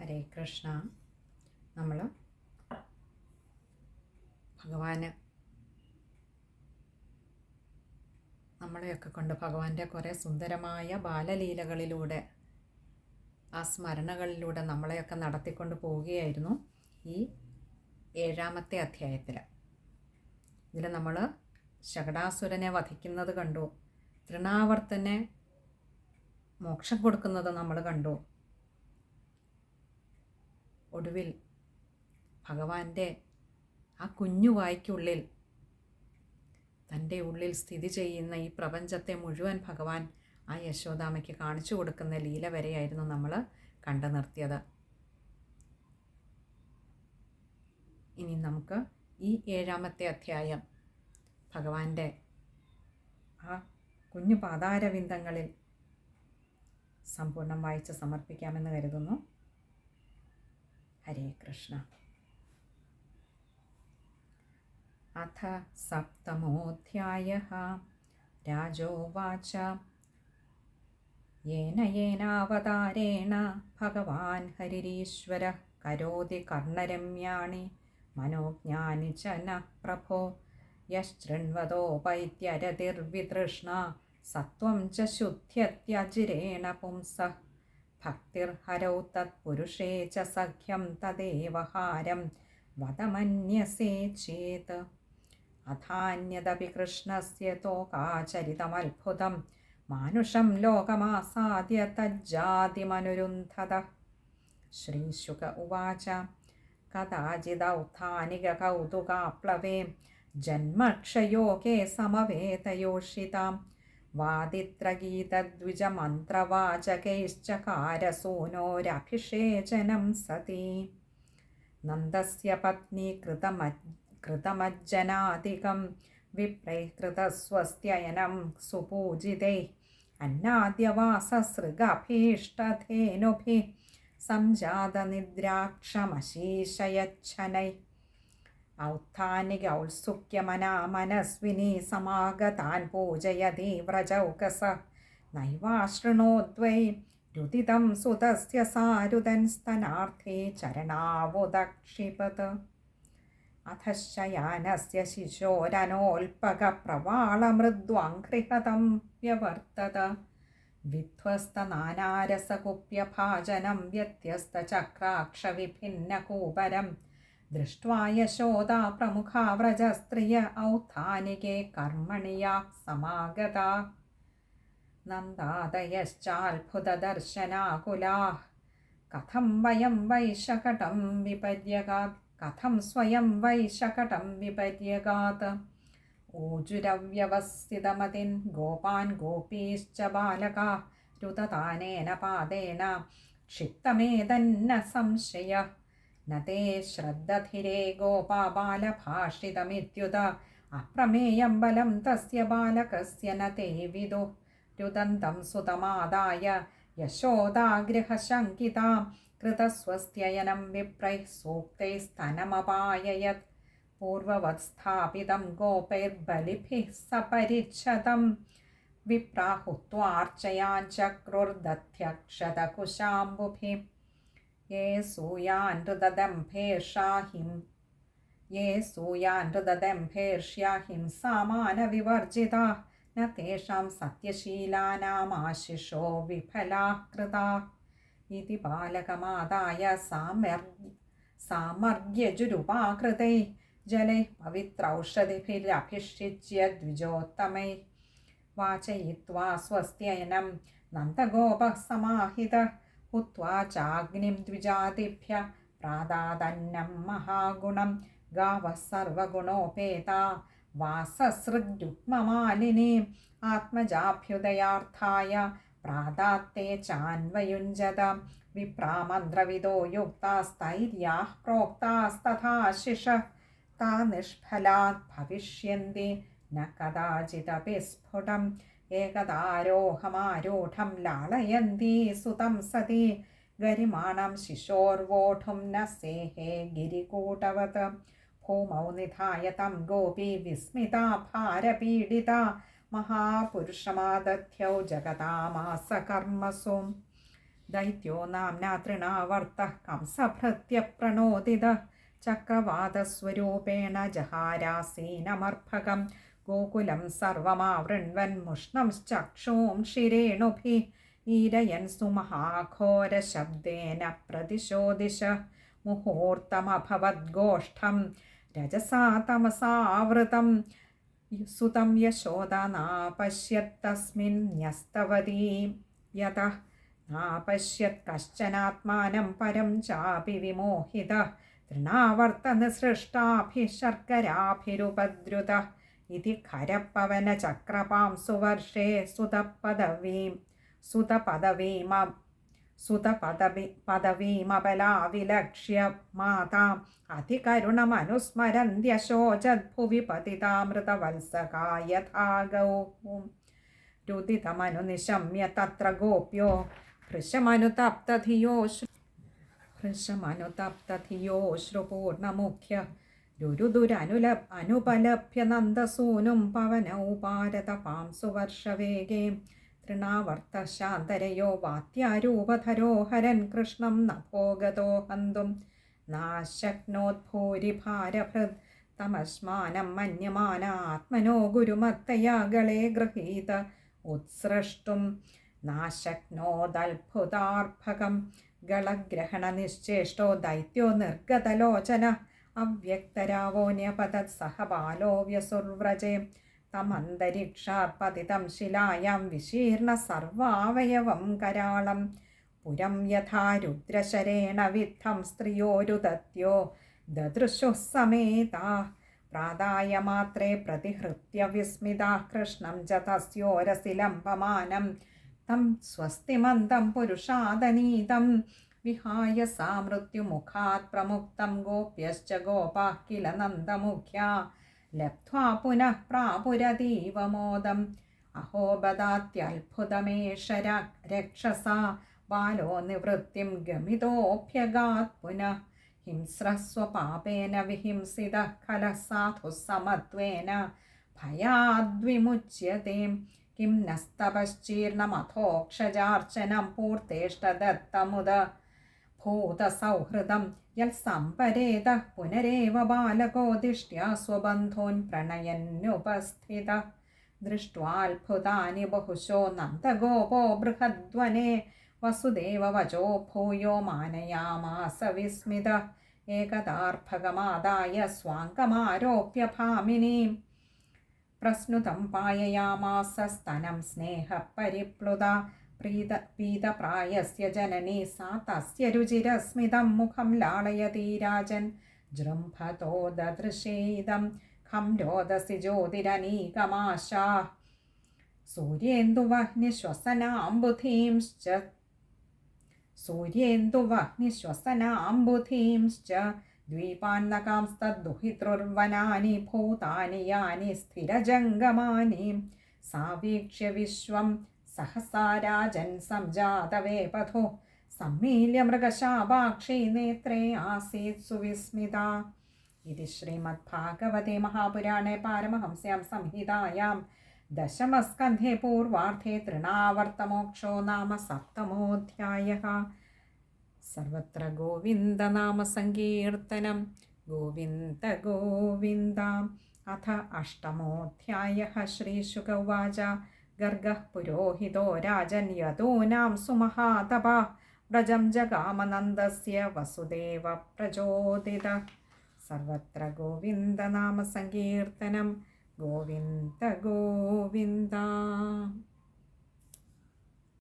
ഹരേ കൃഷ്ണ. നമ്മൾ ഭഗവാന് നമ്മളെയൊക്കെ കൊണ്ട് ഭഗവാന്റെ കുറേ സുന്ദരമായ ബാലലീലകളിലൂടെ ആ സ്മരണകളിലൂടെ നമ്മളെയൊക്കെ നടത്തിക്കൊണ്ട് പോവുകയായിരുന്നു ഈ 7-ാമത്തെ അധ്യായത്തിൽ. ഇതിൽ നമ്മൾ ശകടാസുരനെ വധിക്കുന്നത് കണ്ടു, തൃണാവർത്തനെ മോക്ഷം കൊടുക്കുന്നത് നമ്മൾ കണ്ടു. ഒടുവിൽ ഭഗവാന്റെ ആ കുഞ്ഞു വായ്ക്കുള്ളിൽ, തൻ്റെ ഉള്ളിൽ സ്ഥിതി ചെയ്യുന്ന ഈ പ്രപഞ്ചത്തെ മുഴുവൻ ഭഗവാൻ ആ യശോദാമ്മയ്ക്ക് കാണിച്ചു കൊടുക്കുന്ന ലീല വരെയായിരുന്നു നമ്മൾ കണ്ടു നിർത്തിയത്. ഇനി നമുക്ക് ഈ 7-ാമത്തെ അധ്യായം ഭഗവാന്റെ ആ കുഞ്ഞു പാതാരവിന്ദങ്ങളിൽ സമ്പൂർണ്ണം വായിച്ച് സമർപ്പിക്കാമെന്ന് കരുതുന്നു. ഹരേ കൃഷ്ണ. അഥ സപ്തമോऽധ്യായഃ. രാജോവാച യേന യേനാവതാരേണ ഭഗവാൻ ഹരിരീശ്വരഃ കരോതി കർണരമ്യാണി മനോജ്ഞാനി ച നഃ പ്രഭോ യശ്ചൃണ്വതോപൈത്യരതിർവിതൃഷ്ണ സത്വം ച ശുദ്ധ്യത്യജിരേണ പുംസഃ ഭക്തിർഹരൗ തത്പുരുഷേ ച സഖ്യം തദേവ ഹാരം വദമന്യസേ ചേത്. അഥാന്യദപി കൃഷ്ണസ്യ തോകാചരിതമത്ഭുതം മാനുഷം ലോകമാസാദ്യ തജ്ജാതിമനുരുന്ധത. ശ്രീശുക ഉവാച കഥാചിദൗത്ഥാനികകൗതുകാപ്ലവേ ജന്മക്ഷയോകേ സമവേതയോഷിതാം വാദിത്രഗീതദ്വിജമന്ത്രവാചകൈശ്ചകാരസൂനോരഭിഷേചനം സതി. നന്ദസ്യ പത്നി കൃതമജ്ജനാദികം വിപ്രൈഃ കൃതസ്വസ്ത്യയനം സുപൂജിതൈഃ അന്നാദ്യവാസസൃഗഭീഷ്ടധേനുഭിः സംജാതനിദ്രാക്ഷമശീശയച്ഛനൈः. ഔത്ഥാനികൗത്സുക്യമനാ മനസ്വിനി സമാഗതാൻ പൂജയതി വ്രജൗകസഃ നൈവാശൃണോദ്വൈ രുദിതം സുതസ്യ സാരുതൻ സ്തനാർത്ഥേ ചരണാവുദക്ഷിപത്. അധശയാനസ്യ ശിശോരനോൽപകപ്രവാളമൃദ്വാംഘ്രിഹതം വ്യവർത്തത. വിധ്വസ്തനാനാരസകുപ്യഭാജനം വ്യത്യസ്തചക്രാക്ഷവിഭിന്നകൂപരം ദൃഷ്ട്വാ യശോദാ പ്രമുഖാ വ്രജസ്ത്രിയ ഔത്ഥാനികേ കർമ്മണി യാഃ സമാഗതാഃ. നന്ദാദയശ്ചാത്ഭുതദർശനാകുലാഃ കഥം വയം വൈ ശകടം വിപര്യഗാത്. കഥം സ്വയം വൈ ശകടം വിപര്യഗാത്. ഊജുരവ്യവസ്ഥിതമതിൻ ഗോപാൻ ഗോപീശ്ച ബാലകാഃ രുദതാനേന പാദേന ക്ഷിപ്തമേതന്ന സംശയഃ. ന തേ ശ്രദ്ധധിരേ ഗോപാ ബാലഭാഷിതമിത്യുത അപ്രമേയം ബലം തസ്യ ബാലകസ്യ ന തേ വിദുഃ. രുദന്തം സുതമാദായ യശോദാഗൃഹശങ്കിതാ കൃതസ്വസ്ത്യയനം വിപ്രൈഃ സൂക്തൈസ്തനമപായയത്. പൂർവവത് സ്ഥാപിതം ഗോപൈർബലിഭിഃ സപരിച്ഛദം വിപ്രാഹുത്വാർച്ചയാൻ ചക്രുർദധ്യക്ഷതകുശാംബുഭിः. യേ സൂയാൻ ഹൃദദംഭേർഷ്യാ ഹിംസാമാനവിവർജിതാഃ ന തേഷാം സത്യശീലാനാമാശിഷോ വിഫലാഃ കൃതാഃ. ഇതി ബാലകമാദായ സാമർഗ്യജുരുപാകൃതൈഃ ജലൈഃ പവിത്രൗഷധിഭിരഭിഷിച്യ ദ്വിജോത്തമൈഃ. വാചയിത്വാ സ്വസ്ത്യയനം നന്ദഗോപഃ സമാഹിതഃ ഹുത്വാ ചാഗ്നിം ദ്വിജാതിഭ്യഃ പ്രാദാദന്നം മഹാഗുണം. ഗാവഃ സർവഗുണോപേതാ വാസസൃഗ്രുക്മമാലിനീം ആത്മജാഭ്യുദയാർത്ഥായ പ്രാദാത്തെ ചാന്വയുഞ്ജത. വിപ്രാമന്ത്രവിദോ യുക്താസ്തൈര്യാഃ പ്രോക്താസ്തഥാശിഷഃ താ നിഷ്ഫലാത് ഭവിഷ്യന്തി ന കദാചിദപി സ്ഫുടം. ഏകദാരോഹമാരൂഢം ലാളയന്തി സുതം സതി ഗരിമാണം ശിശോർവോഢും ന സേഹേ ഗിരികൂടവത്. ഭൂമൗ നിധായ തം ഗോപീ വിസ്മിതാ ഭാരപീഡിതാ മഹാപുരുഷമാദധ്യൗ ജഗതാമാസ കർമ്മസു. दैत्यो नाम्ना तृणावर्तः कंसभृत्यप्रणोदितः चक्रवातस्वरूपेण जहारासीनमर्भकं गोकुलं सर्वमावृण्वन्मुष्णंश्चक्षूं शिरेणुभिः ईरयन् सुमहाघोरशब्देन प्रतिशो दिश मुहूर्तमभवद्गोष्ठं रजसा तमसावृतं सुतं यशोदा नापश्यत्तस्मिन् न्यस्तवती यतः नापश्यत् कश्चनात्मानं परं चापि विमोहितः तृणावर्तनसृष्टाभिः शर्कराभिरुपद्रुतः इति खरपवनचक्रपां सुवर्षे सुतपदवीमबलाविलक्ष्य माताम् अधिकरुणमनुस्मरन्त्यशोचद्भुवि पतितामृतवल्सका यथा गौः रुदितमनुनिशम्य तत्र गोप्यो भृशमनुतप्तधियोश्रुपूर्णमुख्य रुरुदुरनुपलभ्य नन्दसूनुं पवनौपारतपां सुवर्षवेगे तृणावर्तशान्तरयो वात्यारूपधरो हरन् कृष्णं नभोगतो हन्तुं नाशक्नोद्भूरिभारभृत् तमस्मानं मन्यमानात्मनो गुरुमत्तया गळे गृहीत उत्सृष्टुं नाशक्नोदल्भुतार्भकं गळग्रहणनिश्चेष्टो दैत्यो निर्गतलोचन अव्यक्तरावोऽन्यपतत् सह बालो व्यसुर्व्रजे तमन्तरिक्षात् पतितं शिलायां विशीर्ण सर्वावयवं कराळं पुरं यथा रुद्रशरेण विद्धं स्त्रियोरुदत्यो ददृशुः समेताः प्रादायमात्रे प्रतिहृत्य विस्मिताः कृष्णं च तस्योरसि लम्बमानं तं स्वस्तिमन्तं पुरुषादनीतं विहाय सा मृत्युमुखात् प्रमुक्तं गोप्यश्च गोपाः किल नन्दमुख्या लब्ध्वा पुनः प्रापुरतीव मोदम् अहो बदात्यद्भुतमेष रक्षसा बालो निवृत्तिं गमितोऽभ्यगात् पुनः हिंस्रस्वपापेन विहिंसितः खलः साधुः समत्वेन भयाद्विमुच्यते किं नस्तपश्चीर्णमथोक्षजार्चनं पूर्तेष्टदत्तमुद भूतसौहृदं यत्सम्परेतः पुनरेव बालको दिष्ट्या स्वबन्धून् प्रणयन्नुपस्थितः दृष्ट्वाऽद्भुतानि बहुशो नन्दगोपो बृहद्वने वसुदेववचो भूयो मानयामास विस्मितः एकदार्भकमादाय स्वाङ्गमारोप्य भामिनीं प्रस्नुतं पाययामास स्तनं स्नेहपरिप्लुता पीतप्रायस्य जननी सा तस्य रुचिरस्मितं मुखं लालयति राजन् जृम्भतो ददृशेदं खं रोदसी ज्योतिरनीकमाशाः सूर्येन्दुवह्निश्वसनाम्बुधींश्च द्वीपान्नकांस्तद्दुहितृर्वनानि भूतानि यानि स्थिरजङ्गमानि सा वीक्ष्य विश्वं सहसा राजन् संजातवेपथो सम्मील्य मृगशापाक्षी नेत्रे आसीत् सुविस्मिता। इति श्रीमद्भागवते महापुराणे पारमहंस्यां संहितायां दशमस्कन्धे पूर्वार्धे तृणावर्तमोक्षो नाम सप्तमोऽध्यायः। सर्वत्र गोविन्दनामसङ्कीर्तनं गोविन्द गोविन्द। अथ अष्टमोऽध्यायः। श्रीशुक उवाच गर्गः पुरोहितो राजन् यदूनां सुमहातपः व्रजं जगामनन्दस्य वसुदेव प्रचोदितः। सर्वत्र गोविन्दनामसङ्कीर्तनं गोविन्द गोविन्द।